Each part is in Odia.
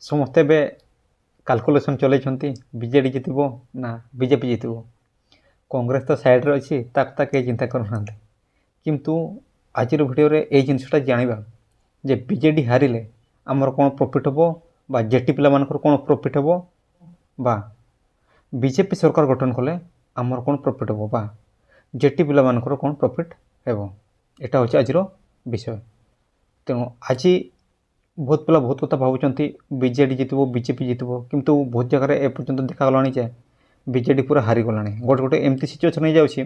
ସମସ୍ତେ ଏବେ କାଲକୁଲେସନ୍ ଚଲେଇଛନ୍ତି ବିଜେଡ଼ି ଜିତିବ ନା ବିଜେପି ଜିତିବ। କଂଗ୍ରେସ ତ ସାଇଡ଼୍ରେ ଅଛି, ତା କଥା କେହି ଚିନ୍ତା କରୁନାହାନ୍ତି। କିନ୍ତୁ ଆଜିର ଭିଡ଼ିଓରେ ଏଇ ଜିନିଷଟା ଜାଣିବା ଯେ ବିଜେଡ଼ି ହାରିଲେ ଆମର କ'ଣ ପ୍ରଫିଟ୍ ହେବ ବା ଜେଟି ପିଲାମାନଙ୍କର କ'ଣ ପ୍ରଫିଟ୍ ହେବ, ବା ବିଜେପି ସରକାର ଗଠନ କଲେ ଆମର କ'ଣ ପ୍ରଫିଟ୍ ହେବ ବା ଜେଟି ପିଲାମାନଙ୍କର କ'ଣ ପ୍ରଫିଟ୍ ହେବ। ଏଇଟା ହେଉଛି ଆଜିର ବିଷୟ। ତେଣୁ ଆଜି ବହୁତ ପିଲା ବହୁତ କଥା ଭାବୁଛନ୍ତି ବିଜେଡ଼ି ଜିତିବ ବିଜେପି ଜିତିବ, କିନ୍ତୁ ବହୁତ ଜାଗାରେ ଏପର୍ଯ୍ୟନ୍ତ ଦେଖାଗଲାଣି ଯେ ବିଜେଡ଼ି ପୁରା ହାରିଗଲାଣି। ଗୋଟେ ଏମିତି ସିଚୁଏସନ୍ ହେଇଯାଉଛି,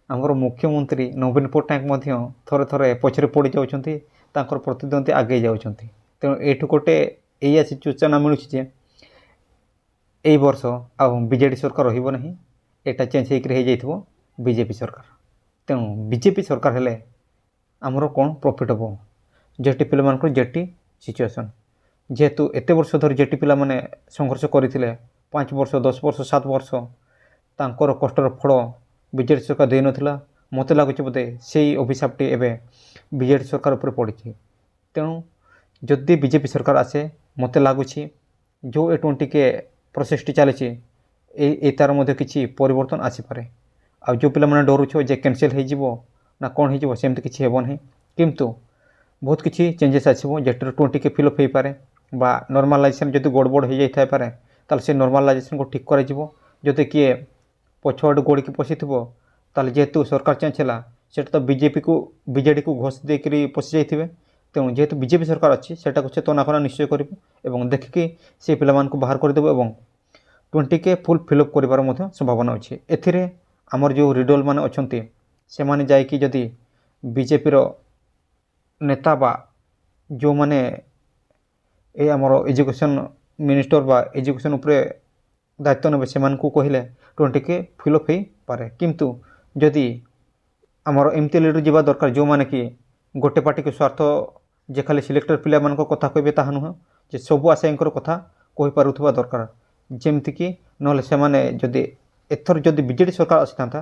ଆମର ମୁଖ୍ୟମନ୍ତ୍ରୀ ନବୀନ ପଟ୍ଟନାୟକ ମଧ୍ୟ ଥରେ ଥରେ ପଛରେ ପଡ଼ିଯାଉଛନ୍ତି, ତାଙ୍କର ପ୍ରତିଦ୍ୱନ୍ଦ୍ୱୀ ଆଗେଇ ଯାଉଛନ୍ତି। ତେଣୁ ଏଇଠୁ ଗୋଟେ ଏଇଆ ସୂଚନା ମିଳୁଛି ଯେ ଏଇ ବର୍ଷ ଆଉ ବିଜେଡ଼ି ସରକାର ରହିବ ନାହିଁ, ଏଇଟା ଚେଞ୍ଜ ହେଇକରି ହେଇଯାଇଥିବ ବିଜେପି ସରକାର। ତେଣୁ ବିଜେପି ସରକାର ହେଲେ ଆମର କ'ଣ ପ୍ରଫିଟ୍ ହେବ, ଜେଟି ପିଲାମାନଙ୍କର ଜେଟି ସିଚୁଏସନ୍। ଯେହେତୁ ଏତେ ବର୍ଷ ଧରି ଜେଟି ପିଲାମାନେ ସଂଘର୍ଷ କରିଥିଲେ, 5 ବର୍ଷ 10 ବର୍ଷ 7 ବର୍ଷ ତାଙ୍କର କଷ୍ଟର ଫଳ ବିଜେଡ଼ି ସରକାର ଦେଇନଥିଲା। ମୋତେ ଲାଗୁଛି ବୋଧେ ସେଇ ଅଭିଶାପଟି ଏବେ ବିଜେଡ଼ି ସରକାର ଉପରେ ପଡ଼ିଛି। ତେଣୁ ଯଦି ବିଜେପି ସରକାର ଆସେ, ମୋତେ ଲାଗୁଛି ଯେଉଁ ଏ20K ପ୍ରୋସେସଟି ଚାଲିଛି ଏଇ ତା'ର ମଧ୍ୟ କିଛି ପରିବର୍ତ୍ତନ ଆସିପାରେ। ଆଉ ଯେଉଁ ପିଲାମାନେ ଡରୁଛ ଯେ କ୍ୟାନସେଲ୍ ହେଇଯିବ ନା କ'ଣ ହେଇଯିବ, ସେମିତି କିଛି ହେବ ନାହିଁ। କିନ୍ତୁ ବହୁତ କିଛି ଚେଞ୍ଜେସ୍ ଆସିବ। ଜେଟିର 20K ଫିଲ୍ଅପ୍ ହୋଇପାରେ ବା ନର୍ମାଲାଇଜେସନ୍ ଯଦି ଗଡ଼ବଡ଼ ହେଇଯାଇଥାଇପାରେ, ତାହେଲେ ସେ ନର୍ମାଲାଇଜେସନ୍କୁ ଠିକ୍ କରାଯିବ। ଯଦି କିଏ ପଛଆଡ଼ୁ ଗୋଡ଼ିକି ପଶିଥିବ, ତାହେଲେ ଯେହେତୁ ସରକାର ଚେଞ୍ଜ ହେଲା, ସେଟା ତ ବିଜେଡ଼ିକୁ ଘୋଷି ଦେଇକରି ପଶି ଯାଇଥିବେ। ତେଣୁ ଯେହେତୁ ବିଜେପି ସରକାର ଅଛି, ସେଟାକୁ ସେ ତନାଘନା ନିଶ୍ଚୟ କରିବ ଏବଂ ଦେଖିକି ସେ ପିଲାମାନଙ୍କୁ ବାହାର କରିଦେବ ଏବଂ 20K ଫୁଲ୍ ଫିଲ୍ଅପ୍ କରିବାର ମଧ୍ୟ ସମ୍ଭାବନା ଅଛି। ଏଥିରେ ଆମର ଯେଉଁ ରିଡଲ୍ ମାନେ ଅଛନ୍ତି, ସେମାନେ ଯାଇକି ଯଦି ବିଜେପିର ନେତା ବା ଯେଉଁମାନେ ଏ ଆମର ଏଜୁକେସନ୍ ମିନିଷ୍ଟର ବା ଏଜୁକେସନ୍ ଉପରେ ଦାୟିତ୍ୱ ନେବେ, ସେମାନଙ୍କୁ କହିଲେ 20K ଫିଲ୍ଅପ୍ ହେଇପାରେ। କିନ୍ତୁ ଯଦି ଆମର ଏମିତି ଲିଡର୍ ଯିବା ଦରକାର ଯେଉଁମାନେ କି ଗୋଟେ ପାର୍ଟିକୁ ସ୍ୱାର୍ଥ ଯେ ଖାଲି ସିଲେକ୍ଟେଡ଼ ପିଲାମାନଙ୍କ କଥା କହିବେ ତାହା ନୁହଁ, ଯେ ସବୁ ଆଶାୟୀଙ୍କର କଥା କହିପାରୁଥିବା ଦରକାର। ଯେମିତିକି ନହେଲେ ସେମାନେ ଯଦି ଏଥର ଯଦି ବିଜେଡ଼ି ସରକାର ଆସିଥାନ୍ତା,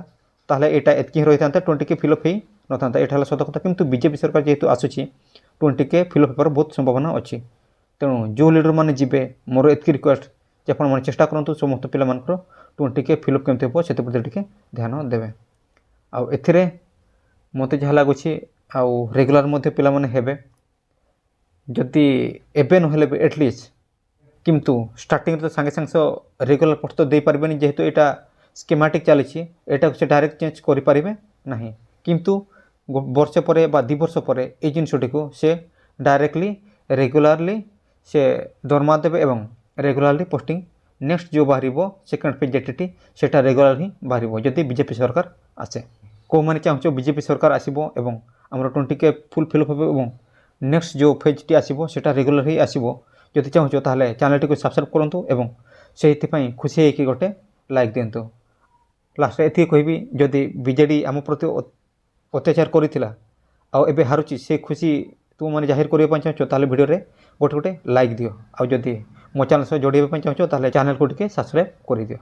ତାହେଲେ ଏଇଟା ଏତିକି ରହିଥାନ୍ତା, 20K ଫିଲ୍ଅପ୍ ହେଇନଥାନ୍ତା। ଏଇଟା ହେଲା ସତ କଥା। କିନ୍ତୁ ବିଜେପି ସରକାର ଯେହେତୁ ଆସୁଛି, 20K ଫିଲ୍ଅପ୍ ହେବାର ବହୁତ ସମ୍ଭାବନା ଅଛି। ତେଣୁ ଯେଉଁ ଲିଡର୍ ମାନେ ଯିବେ, ମୋର ଏତିକି ରିକ୍ୱେଷ୍ଟ ଯେ ଆପଣମାନେ ଚେଷ୍ଟା କରନ୍ତୁ ସମସ୍ତ ପିଲାମାନଙ୍କର 20K ଫିଲ୍ଅପ୍ କେମିତି ହେବ ସେଥିପ୍ରତି ଟିକେ ଧ୍ୟାନ ଦେବେ। ଆଉ ଏଥିରେ ମୋତେ ଯାହା ଲାଗୁଛି ଆଉ ରେଗୁଲାର ମଧ୍ୟ ପିଲାମାନେ ହେବେ। ଯଦି ଏବେ ନହେଲେ ବି ଏଟଲିଷ୍ଟ, କିନ୍ତୁ ଷ୍ଟାର୍ଟିଂରେ ତ ସାଙ୍ଗେ ସାଙ୍ଗେ ରେଗୁଲାର ପୋଷ୍ଟ ତ ଦେଇପାରିବେନି, ଯେହେତୁ ଏଇଟା ସ୍କିମାଟିକ୍ ଚାଲିଛି, ଏଇଟାକୁ ସେ ଡାଇରେକ୍ଟ ଚେଞ୍ଜ କରିପାରିବେ ନାହିଁ। କିନ୍ତୁ ବର୍ଷେ ପରେ ବା 2 ବର୍ଷ ପରେ ଏଇ ଜିନିଷଟିକୁ ସେ ଡାଇରେକ୍ଟଲି ରେଗୁଲାରଲି ସେ ଦରମା ଦେବେ ଏବଂ ରେଗୁଲାରଲି ପୋଷ୍ଟିଂ ନେକ୍ସଟ ଯେଉଁ ବାହାରିବ ସେକେଣ୍ଡ ଫେଜ୍ ଜେଟିଟି, ସେଟା ରେଗୁଲାର ହିଁ ବାହାରିବ ଯଦି ବିଜେପି ସରକାର ଆସେ। କେଉଁମାନେ ଚାହୁଁଛ ବିଜେପି ସରକାର ଆସିବ ଏବଂ ଆମର 20K ଫୁଲ୍ ଫିଲ୍ଅପ୍ ହେବ ଏବଂ ନେକ୍ସଟ ଯେଉଁ ଫେଜ୍ଟି ଆସିବ ସେଟା ରେଗୁଲାର ହିଁ ଆସିବ, ଯଦି ଚାହୁଁଛ ତାହେଲେ ଚ୍ୟାନେଲଟିକୁ ସବସ୍କ୍ରାଇବ୍ କରନ୍ତୁ ଏବଂ ସେଇଥିପାଇଁ ଖୁସି ହେଇକି ଗୋଟେ ଲାଇକ୍ ଦିଅନ୍ତୁ। ଲାଷ୍ଟରେ ଏତିକି କହିବି, ଯଦି ବିଜେଡ଼ି ଆମ ପ୍ରତି ଅତ୍ୟାଚାର କରିଥିଲା ଆଉ ଏବେ ହାରୁଛି, ସେ ଖୁସି ତୁମମାନେ ଜାହିର କରିବା ପାଇଁ ଚାହୁଁଛ, ତାହେଲେ ଭିଡ଼ିଓରେ ଗୋଟେ ଲାଇକ୍ ଦିଅ। ଆଉ ଯଦି ମୋ ଚ୍ୟାନେଲ୍ ସହ ଯୋଡ଼ିବା ପାଇଁ ଚାହୁଁଛ, ତାହେଲେ ଚ୍ୟାନେଲକୁ ଟିକେ ସବସ୍କ୍ରାଇବ୍ କରିଦିଅ।